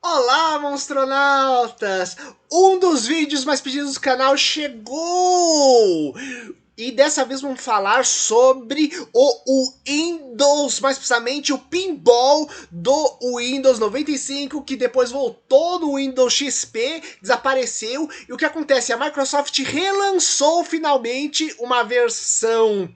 Olá, monstronautas! Um dos vídeos mais pedidos do canal chegou! E dessa vez vamos falar sobre o Windows, mais precisamente o pinball do Windows 95, que depois voltou no Windows XP, desapareceu. E o que acontece? A Microsoft relançou finalmente uma versão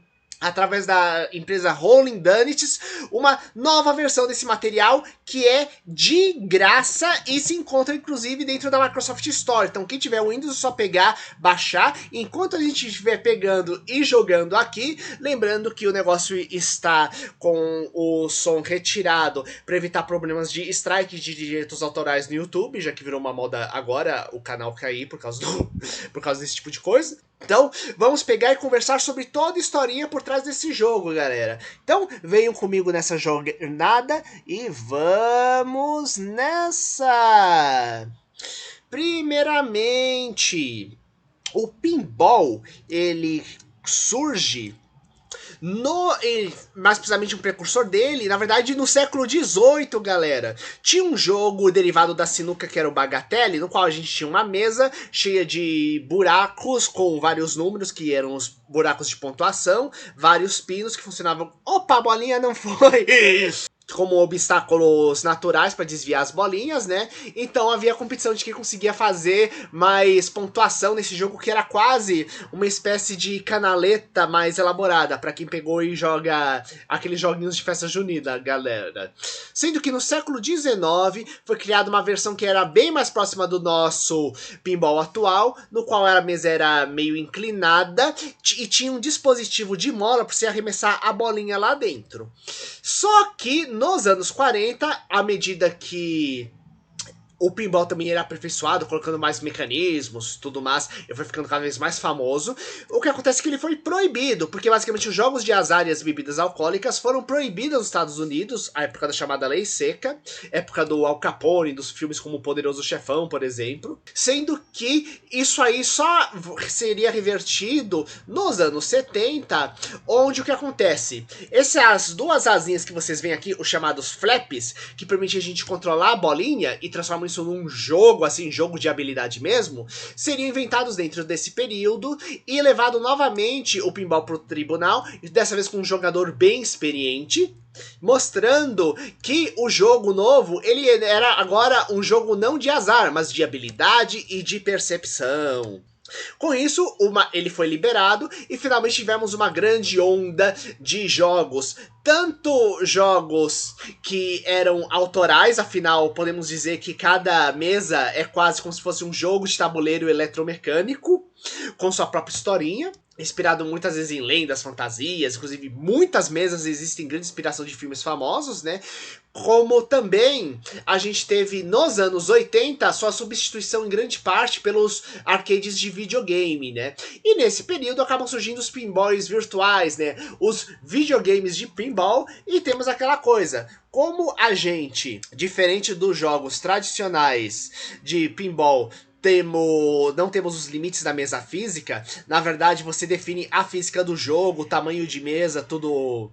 através da empresa Rolling Donuts, uma nova versão desse material que é de graça e se encontra inclusive dentro da Microsoft Store. Então quem tiver o Windows é só pegar, baixar. Enquanto a gente estiver pegando e jogando aqui, lembrando que o negócio está com o som retirado para evitar problemas de strike de direitos autorais no YouTube, já que virou uma moda agora o canal cair por causa desse tipo de coisa. Então, vamos pegar e conversar sobre toda a historinha por trás desse jogo, galera. Então, venham comigo nessa jornada e vamos nessa! Primeiramente, o pinball, ele surge mais precisamente um precursor dele, na verdade no século XVIII, galera. Tinha um jogo derivado da sinuca que era o Bagatelle, no qual a gente tinha uma mesa cheia de buracos com vários números, que eram os buracos de pontuação, vários pinos que funcionavam... Opa, a bolinha não foi! Como obstáculos naturais para desviar as bolinhas, né? Então havia competição de quem conseguia fazer mais pontuação nesse jogo, que era quase uma espécie de canaleta mais elaborada para quem pegou e joga aqueles joguinhos de festa junina, galera. Sendo que no século XIX foi criada uma versão que era bem mais próxima do nosso pinball atual, no qual a mesa era meio inclinada e tinha um dispositivo de mola para você arremessar a bolinha lá dentro. Só que nos anos 40, à medida que o pinball também era aperfeiçoado, colocando mais mecanismos, tudo mais, e foi ficando cada vez mais famoso. O que acontece é que ele foi proibido, porque basicamente os jogos de azar e as bebidas alcoólicas foram proibidas nos Estados Unidos, a época da chamada Lei Seca, época do Al Capone, dos filmes como O Poderoso Chefão, por exemplo, sendo que isso aí só seria revertido nos anos 70, onde o que acontece? Essas duas asinhas que vocês veem aqui, os chamados flaps, que permitem a gente controlar a bolinha e transformar isso num jogo, assim, jogo de habilidade mesmo, seriam inventados dentro desse período e levado novamente o pinball para o tribunal, dessa vez com um jogador bem experiente, mostrando que o jogo novo, ele era agora um jogo não de azar, mas de habilidade e de percepção. Com isso, ele foi liberado e finalmente tivemos uma grande onda de jogos. Tanto jogos que eram autorais, afinal podemos dizer que cada mesa é quase como se fosse um jogo de tabuleiro eletromecânico, com sua própria historinha. Inspirado muitas vezes em lendas, fantasias, inclusive muitas mesas existem grande inspiração de filmes famosos, né? Como também a gente teve nos anos 80 sua substituição em grande parte pelos arcades de videogame, né? E nesse período acabam surgindo os pinballs virtuais, né? Os videogames de pinball, e temos aquela coisa, como a gente, diferente dos jogos tradicionais de pinball, não temos os limites da mesa física, na verdade você define a física do jogo, o tamanho de mesa, tudo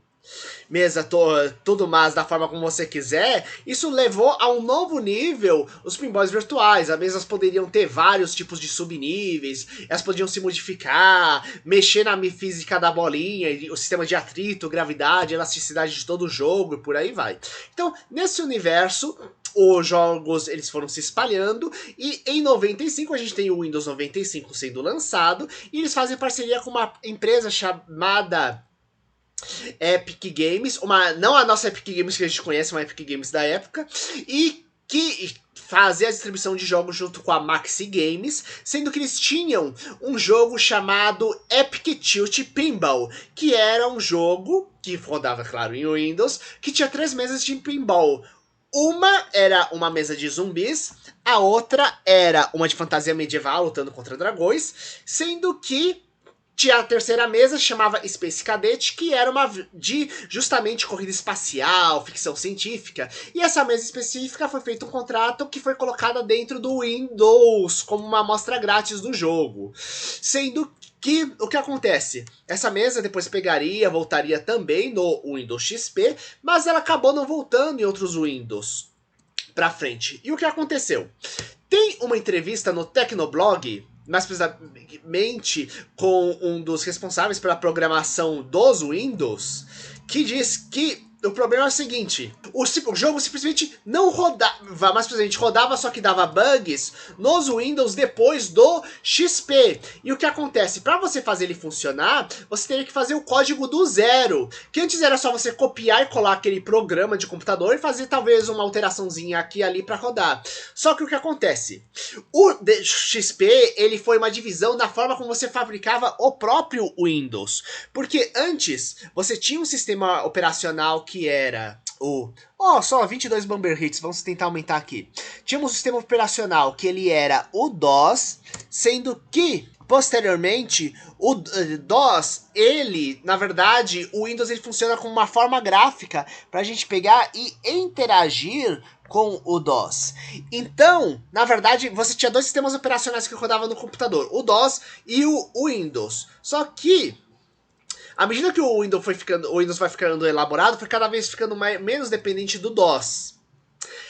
mais da forma como você quiser. Isso levou a um novo nível os pinballs virtuais. As mesas poderiam ter vários tipos de subníveis, elas podiam se modificar, mexer na física da bolinha, o sistema de atrito, gravidade, elasticidade de todo o jogo e por aí vai. Então, nesse universo, os jogos eles foram se espalhando e em 95 a gente tem o Windows 95 sendo lançado e eles fazem parceria com uma empresa chamada Epic Games, não a nossa Epic Games que a gente conhece, uma Epic Games da época, e que fazia a distribuição de jogos junto com a Maxi Games, sendo que eles tinham um jogo chamado Epic Tilt Pinball, que era um jogo que rodava, claro, em Windows, que tinha 3 mesas de pinball. Uma era uma mesa de zumbis, a outra era uma de fantasia medieval lutando contra dragões, sendo que tinha a terceira mesa, chamava Space Cadet, que era uma de justamente corrida espacial, ficção científica. E essa mesa específica foi feito um contrato que foi colocada dentro do Windows como uma amostra grátis do jogo. Sendo que o que acontece? Essa mesa depois voltaria também no Windows XP, mas ela acabou não voltando em outros Windows. pra frente. E o que aconteceu? Tem uma entrevista no Tecnoblog, mais precisamente com um dos responsáveis pela programação dos Windows, que diz que o problema é o seguinte: o jogo simplesmente não rodava, mais precisamente rodava, só que dava bugs nos Windows depois do XP. E o que acontece? Para você fazer ele funcionar, você teria que fazer o código do zero, que antes era só você copiar e colar aquele programa de computador e fazer talvez uma alteraçãozinha aqui e ali para rodar. Só que o que acontece? O XP, ele foi uma divisão da forma como você fabricava o próprio Windows. Porque antes, você tinha um sistema operacional que era o... só 22 Bumper Hits, vamos tentar aumentar aqui. Tínhamos um sistema operacional que ele era o DOS, sendo que posteriormente o DOS, ele, na verdade, o Windows ele funciona como uma forma gráfica para a gente pegar e interagir com o DOS. Então, na verdade, você tinha dois sistemas operacionais que rodavam no computador, o DOS e o Windows. Só que à medida que o Windows vai ficando elaborado, foi cada vez ficando menos dependente do DOS.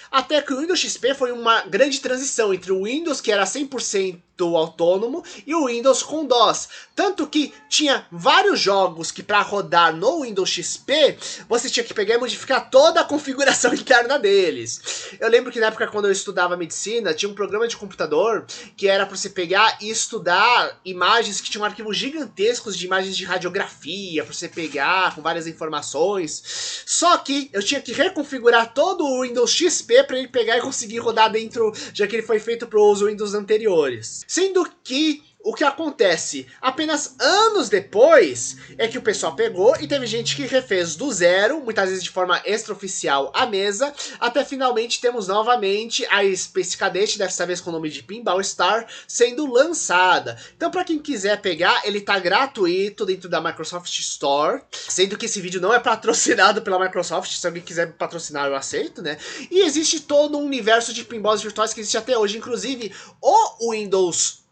Até que o Windows XP foi uma grande transição entre o Windows, que era 100% autônomo, e o Windows com DOS. Tanto que tinha vários jogos que para rodar no Windows XP, você tinha que pegar e modificar toda a configuração interna deles. Eu lembro que na época quando eu estudava medicina, tinha um programa de computador que era para você pegar e estudar imagens que tinham arquivos gigantescos de imagens de radiografia, para você pegar com várias informações. Só que eu tinha que reconfigurar todo o Windows XP para ele pegar e conseguir rodar dentro, já que ele foi feito para os Windows anteriores. Sendo que o que acontece apenas anos depois é que o pessoal pegou e teve gente que refez do zero, muitas vezes de forma extraoficial, a mesa, até finalmente temos novamente a Space Cadet, dessa vez com o nome de Pinball Star, sendo lançada. Então para quem quiser pegar, ele tá gratuito dentro da Microsoft Store, sendo que esse vídeo não é patrocinado pela Microsoft, se alguém quiser patrocinar eu aceito, né? E existe todo um universo de pinballs virtuais que existe até hoje, inclusive o Windows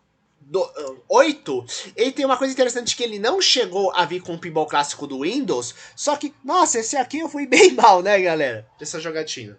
8, ele tem uma coisa interessante que ele não chegou a vir com o pinball clássico do Windows, só que, nossa, esse aqui eu fui bem mal, né, galera? Essa jogatina.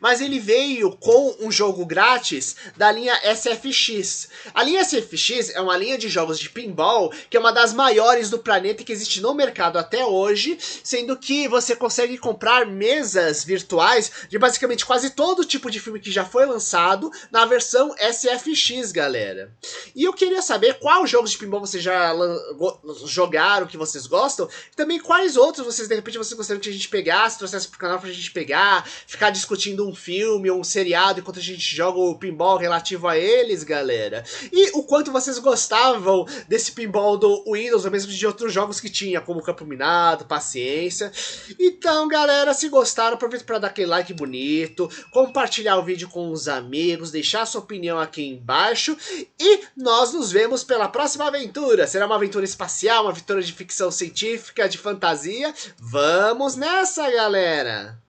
Mas ele veio com um jogo grátis da linha SFX. A linha SFX é uma linha de jogos de pinball que é uma das maiores do planeta e que existe no mercado até hoje, sendo que você consegue comprar mesas virtuais de basicamente quase todo tipo de filme que já foi lançado na versão SFX, galera. E eu queria saber quais jogos de pinball vocês já jogaram, que vocês gostam, e também quais outros vocês, de repente, vocês gostariam que a gente pegasse, trouxesse pro canal pra gente pegar, ficar discutindo um filme ou um seriado enquanto a gente joga o pinball relativo a eles, galera. E o quanto vocês gostavam desse pinball do Windows, ou mesmo de outros jogos que tinha, como Campo Minado, Paciência. Então, galera, se gostaram, aproveita para dar aquele like bonito, compartilhar o vídeo com os amigos, deixar sua opinião aqui embaixo, e nós nos vemos pela próxima aventura. Será uma aventura espacial, uma aventura de ficção científica, de fantasia? Vamos nessa, galera!